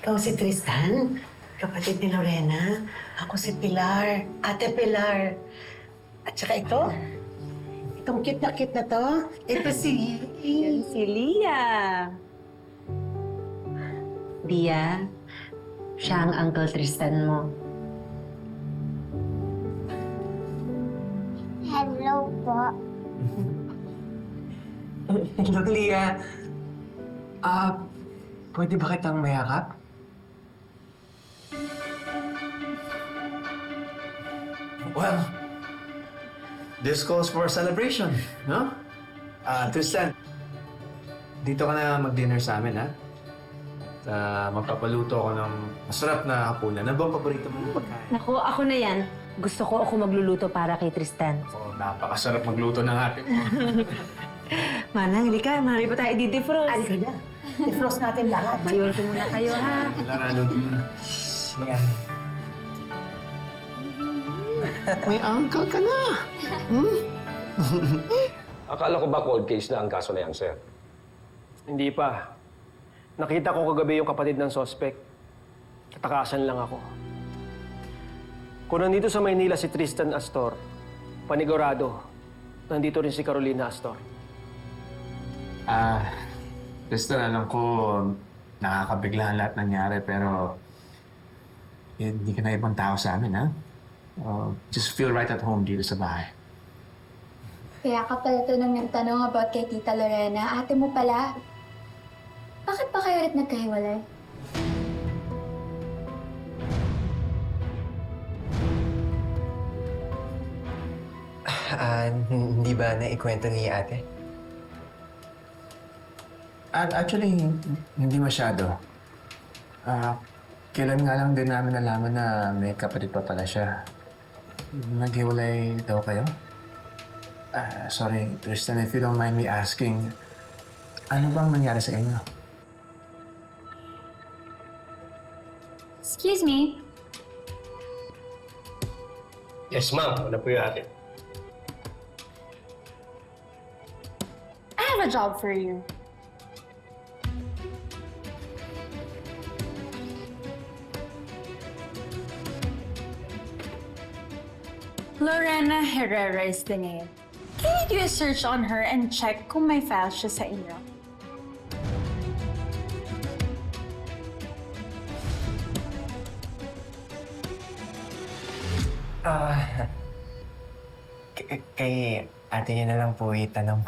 Ikaw si Tristan, kapatid ni Lorena. Ako si Pilar, Ate Pilar. At saka itong cute na to, ito si... Si Lia. Lia, siya ang Uncle Tristan mo. Hello po. Hello, Lia. Pwede ba kitang mayakap? Well, this calls for a celebration, no? Tristan, dito ka na mag-dinner sa amin, ha? Magpapaluto ako ng masarap na hapunan. Ano bang paborito mong pagkain? Naku, ako na yan. Gusto ko ako magluluto para kay Tristan. Oh, napakasarap magluto ng ate mo. Manang, hindi ka. Marami pa tayo di-defrost. Alika na. I-frost natin lahat. Mayor ko muna kayo, ha? Larano. Yan. May uncle ka na. Akala ko ba cold case na ang kaso na yan, sir? Hindi pa. Nakita ko kagabi yung kapatid ng suspect. Katakasan lang ako. Kung nandito sa Maynila si Tristan Astor, panigurado, nandito rin si Carolina Astor. Tristan, alam ko nakakabigla ang lahat nangyari, pero hindi ka na ibang tao sa amin, ha? Just feel right at home dito sa bahay. Kaya ka pala ng tanong about kay Tita Lorena. Ate mo pala. Bakit ba kayo ulit nagkahiwalay? Hindi ba naikwento ni ate? Actually, hindi masyado. Kailan nga lang din namin nalaman na may kapatid pa pala siya. Naghiwalay daw kayo? Sorry, Tristan, if you don't mind me asking, ano bang nangyari sa inyo? Excuse me. Yes, ma'am. Ano po yung atin? I have a job for you. Lorena Herrera is the name. Can you do a search on her and check kung may file siya sa inyo? Kay ate niya na lang po itanong.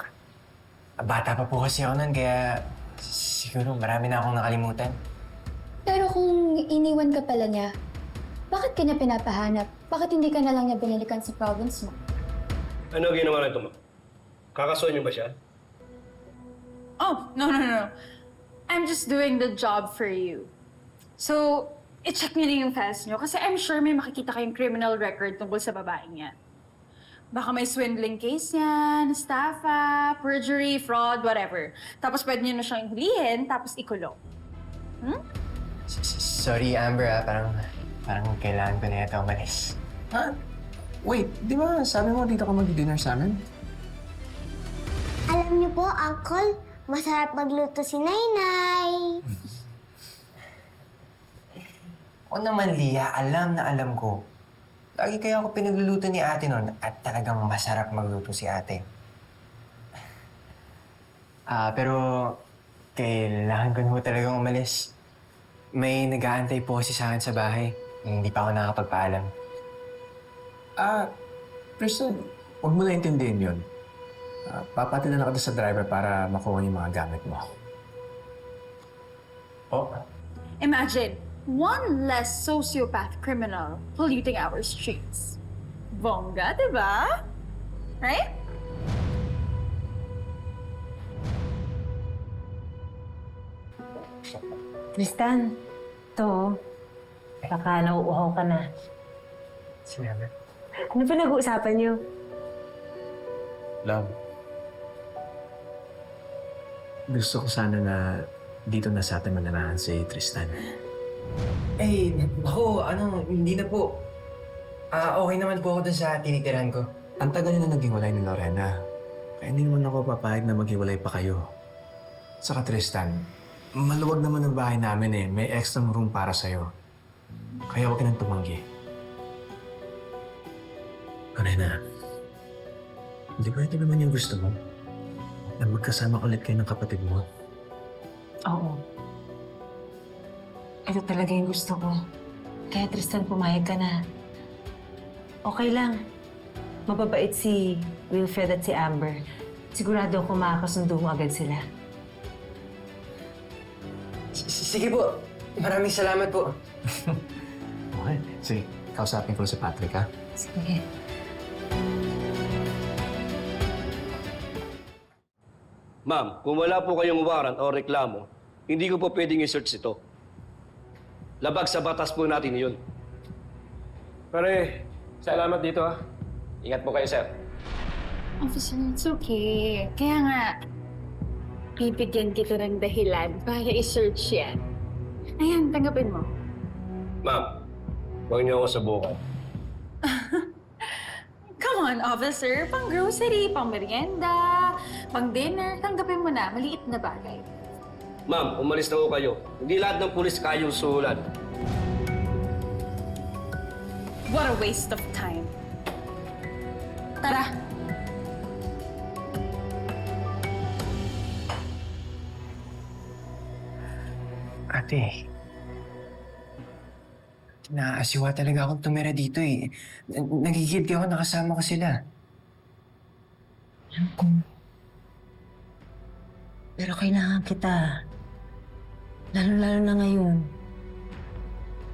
Bata pa po kasi ako nun, kaya siguro marami na akong nakalimutan. Pero kung iniwan ka pala niya, bakit ka niya pinapahanap? Bakit hindi ka na lang niya binalikan sa province mo? Ano ginawa nito, ma'am? Kakasuhan niyo ba siya? Oh, no. I'm just doing the job for you. So, i-check niyo na yung files niyo kasi I'm sure may makikita kayong criminal record tungkol sa babaeng yan. Baka may swindling case yan, estafa, perjury, fraud, whatever. Tapos pwede niyo na siyang hulihin, tapos ikulong. Sorry, Amber, parang kailangan ko na yata umalis. Wait, di ba sabi mo dito ka mag-dinner sa amin? Alam niyo po, Uncle, masarap magluto si Nainay. O naman, Lia, alam na alam ko. Lagi kaya ako pinagluluto ni ate noon at talagang masarap magluto si ate. Pero kailangan ko na po talagang umalis. May nag-aantay po kasi sa akin sa bahay. Hindi pa ako nakakapagpaalam. Tristan, huwag mo na intindihin yun. Papatilan ako sa driver para makuha yung mga gamit mo. Oh, Imagine, one less sociopath criminal polluting our streets. Bongga, di ba? Right? Tristan, to, baka nauuhaw ka na. sinabi. Ano pinag-uusapan niyo? Love, gusto ko sana na dito na sa atin mananahan si Tristan. Eh, ako, hindi na po. Okay naman po ako dun sa tinitirahan ko. Ang tagal na naging walay ni Lorena. Kaya hindi naman ako papayag na maghiwalay pa kayo. Saka Tristan, Maluwag naman ang bahay namin eh. May extra room para sa'yo. Kaya huwag ka nang tumanggi. Lorena, hindi ba ito naman yung gusto mo? Na magkasama ulit kayo ng kapatid mo? Oo. Ito talaga yung gusto ko. Kaya Tristan, pumayag ka na. Okay lang. Mababait si Wilfred at si Amber. Sigurado ako makakasundo mo agad sila. Sige po. Maraming salamat po. Okay. Sige, kausapin ko si Patrick, ha? Sige. Ma'am, kung wala po kayong warrant o reklamo, hindi ko po pwedeng i-search ito. Labag sa batas po natin yun. Pare, salamat dito ha. Ingat po kayo, sir. Officer, it's okay. Kaya nga, bibigyan kita ng dahilan para i-search yan. Ayan, tanggapin mo. Ma'am, huwag niyo ako subukan. Come on, officer. Pang grocery, pang merienda, pang dinner, tanggapin mo na. Maliit na bagay. Ma'am, umalis na po kayo. Hindi lahat ng pulis kayong sulat. What a waste of time. Tara. Ate, naasiwa talaga akong tumira dito eh. Nagigilty ako nakasama ko sila. Alam ko. Pero kailangan kita. Lalo-lalo na ngayon.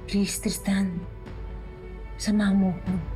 Please, Tristan. Samahan mo ko.